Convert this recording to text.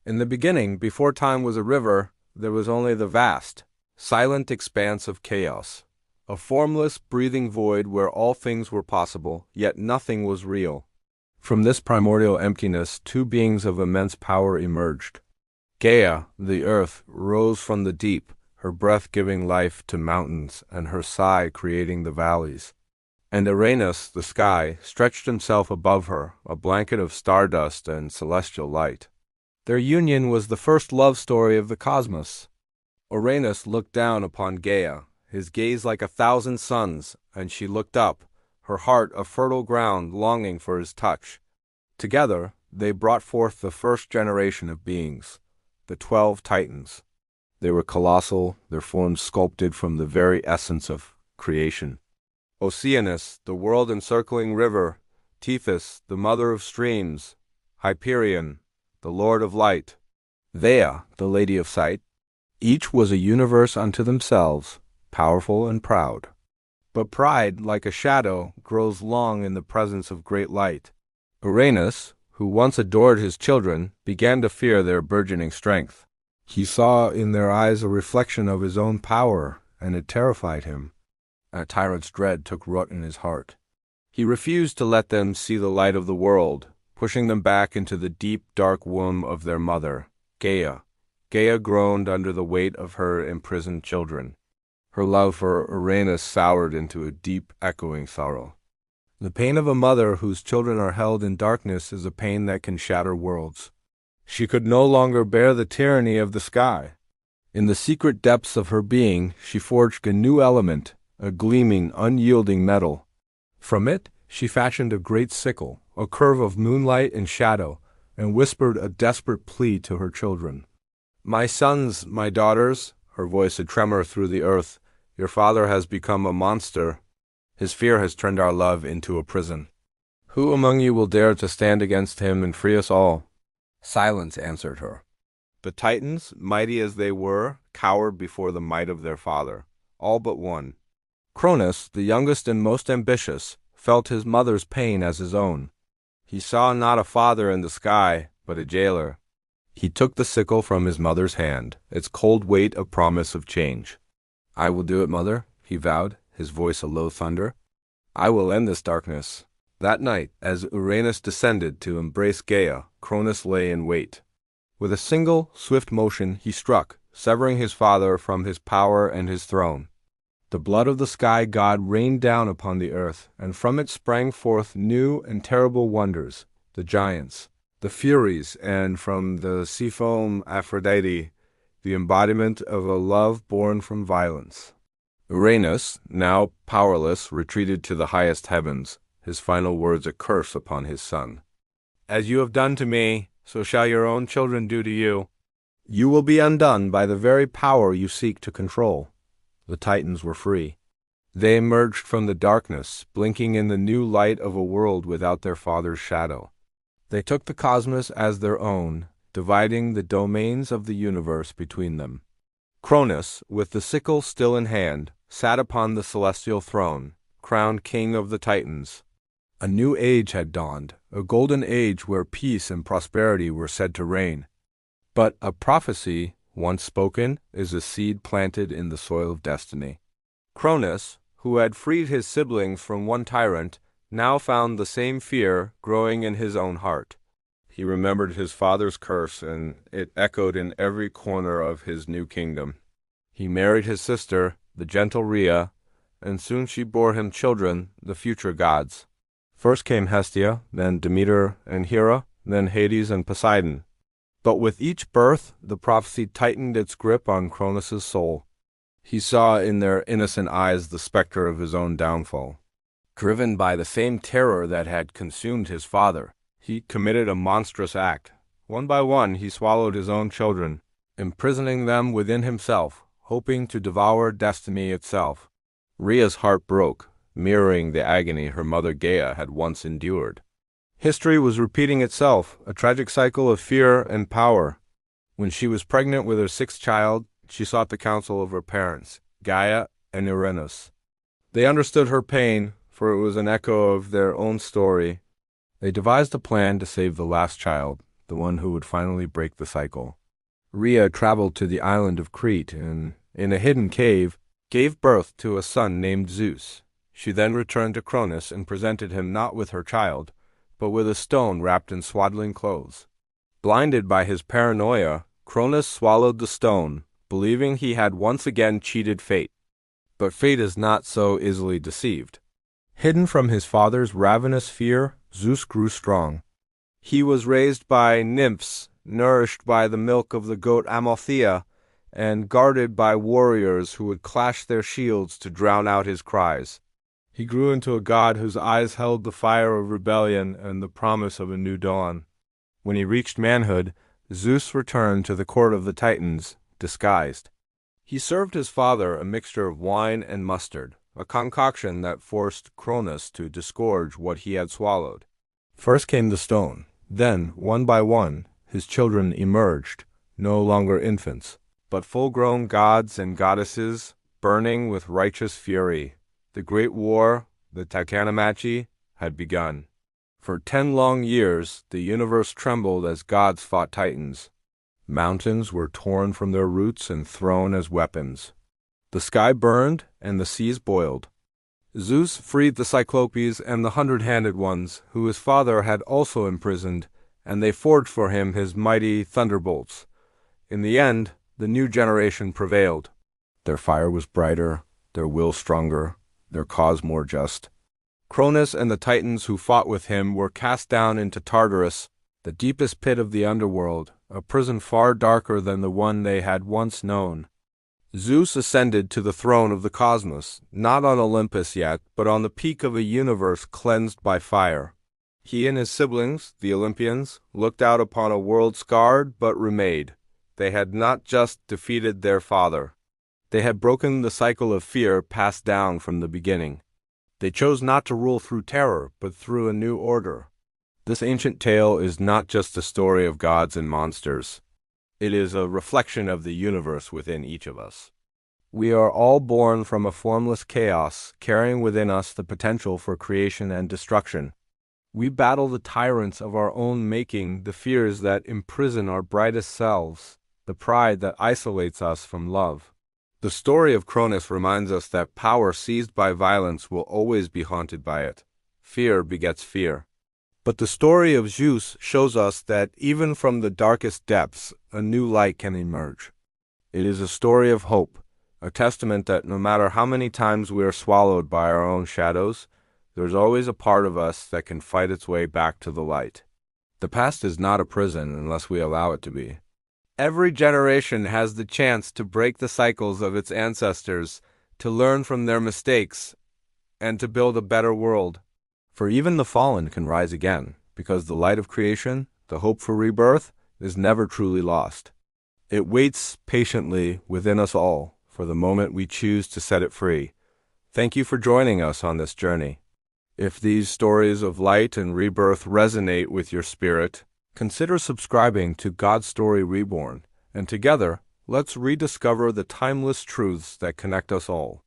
In the beginning, before time was a river, there was only the vast, silent expanse of chaos, a formless, breathing void where all things were possible, yet nothing was real. From this primordial emptiness, two beings of immense power emerged. Gaia, the earth, rose from the deep, her breath giving life to mountains, and her sigh creating the valleys. And Uranus, the sky, stretched himself above her, a blanket of stardust and celestial light. Their union was the first love story of the cosmos. Uranus looked down upon Gaia, his gaze like 1,000 suns, and she looked up, her heart a fertile ground longing for his touch. Together, they brought forth the first generation of beings, the 12 Titans. They were colossal, their forms sculpted from the very essence of creation. Oceanus, the world-encircling river, Tethys, the mother of streams, Hyperion, the lord of light, Thea, the lady of sight. Each was a universe unto themselves, powerful and proud. But pride, like a shadow, grows long in the presence of great light. Uranus, who once adored his children, began to fear their burgeoning strength. He saw in their eyes a reflection of his own power, and it terrified him. A tyrant's dread took root in his heart. He refused to let them see the light of the world, pushing them back into the deep, dark womb of their mother, Gaia. Gaia groaned under the weight of her imprisoned children. Her love for Uranus soured into a deep, echoing sorrow. The pain of a mother whose children are held in darkness is a pain that can shatter worlds. She could no longer bear the tyranny of the sky. In the secret depths of her being, she forged a new element, a gleaming, unyielding metal. From it, she fashioned a great sickle, a curve of moonlight and shadow, and whispered a desperate plea to her children. "My sons, my daughters," her voice a tremor through the earth, "your father has become a monster. His fear has turned our love into a prison. Who among you will dare to stand against him and free us all?" Silence answered her. The Titans, mighty as they were, cowered before the might of their father, all but one. Cronus, the youngest and most ambitious, felt his mother's pain as his own. He saw not a father in the sky, but a jailer. He took the sickle from his mother's hand, its cold weight a promise of change. "I will do it, mother," he vowed, his voice a low thunder. "I will end this darkness." That night, as Uranus descended to embrace Gaia, Cronus lay in wait. With a single, swift motion he struck, severing his father from his power and his throne. The blood of the sky god rained down upon the earth, and from it sprang forth new and terrible wonders, the giants, the Furies, and from the sea-foam Aphrodite, the embodiment of a love born from violence. Uranus, now powerless, retreated to the highest heavens, his final words a curse upon his son. "As you have done to me, so shall your own children do to you. You will be undone by the very power you seek to control." The Titans were free. They emerged from the darkness, blinking in the new light of a world without their father's shadow. They took the cosmos as their own, dividing the domains of the universe between them. Cronus, with the sickle still in hand, sat upon the celestial throne, crowned king of the Titans. A new age had dawned, a golden age where peace and prosperity were said to reign. But a prophecy, once spoken, is a seed planted in the soil of destiny. Cronus, who had freed his siblings from one tyrant, now found the same fear growing in his own heart. He remembered his father's curse, and it echoed in every corner of his new kingdom. He married his sister, the gentle Rhea, and soon she bore him children, the future gods. First came Hestia, then Demeter and Hera, then Hades and Poseidon. But with each birth, the prophecy tightened its grip on Cronus's soul. He saw in their innocent eyes the specter of his own downfall. Driven by the same terror that had consumed his father, he committed a monstrous act. One by one he swallowed his own children, imprisoning them within himself, hoping to devour destiny itself. Rhea's heart broke, mirroring the agony her mother Gaia had once endured. History was repeating itself, a tragic cycle of fear and power. When she was pregnant with her sixth child, she sought the counsel of her parents, Gaia and Uranus. They understood her pain, for it was an echo of their own story. They devised a plan to save the last child, the one who would finally break the cycle. Rhea traveled to the island of Crete and, in a hidden cave, gave birth to a son named Zeus. She then returned to Cronus and presented him not with her child, but with a stone wrapped in swaddling clothes. Blinded by his paranoia, Cronus swallowed the stone, believing he had once again cheated fate. But fate is not so easily deceived. Hidden from his father's ravenous fear, Zeus grew strong. He was raised by nymphs, nourished by the milk of the goat Amalthea, and guarded by warriors who would clash their shields to drown out his cries. He grew into a god whose eyes held the fire of rebellion and the promise of a new dawn. When he reached manhood, Zeus returned to the court of the Titans, disguised. He served his father a mixture of wine and mustard, a concoction that forced Cronus to disgorge what he had swallowed. First came the stone. Then, one by one, his children emerged, no longer infants, but full-grown gods and goddesses, burning with righteous fury. The great war, the Titanomachy, had begun. For 10 long years, the universe trembled as gods fought titans. Mountains were torn from their roots and thrown as weapons. The sky burned and the seas boiled. Zeus freed the Cyclopes and the 100-handed ones, who his father had also imprisoned, and they forged for him his mighty thunderbolts. In the end, the new generation prevailed. Their fire was brighter, their will stronger, their cause more just. Cronus and the Titans who fought with him were cast down into Tartarus, the deepest pit of the underworld, a prison far darker than the one they had once known. Zeus ascended to the throne of the cosmos, not on Olympus yet, but on the peak of a universe cleansed by fire. He and his siblings, the Olympians, looked out upon a world scarred but remade. They had not just defeated their father. They had broken the cycle of fear passed down from the beginning. They chose not to rule through terror, but through a new order. This ancient tale is not just a story of gods and monsters. It is a reflection of the universe within each of us. We are all born from a formless chaos, carrying within us the potential for creation and destruction. We battle the tyrants of our own making, the fears that imprison our brightest selves, the pride that isolates us from love. The story of Cronus reminds us that power seized by violence will always be haunted by it. Fear begets fear. But the story of Zeus shows us that even from the darkest depths, a new light can emerge. It is a story of hope, a testament that no matter how many times we are swallowed by our own shadows, there's always a part of us that can fight its way back to the light. The past is not a prison unless we allow it to be. Every generation has the chance to break the cycles of its ancestors, to learn from their mistakes, and to build a better world. For even the fallen can rise again, because the light of creation, the hope for rebirth, is never truly lost. It waits patiently within us all for the moment we choose to set it free. Thank you for joining us on this journey. If these stories of light and rebirth resonate with your spirit, consider subscribing to God Story Reborn, and together, let's rediscover the timeless truths that connect us all.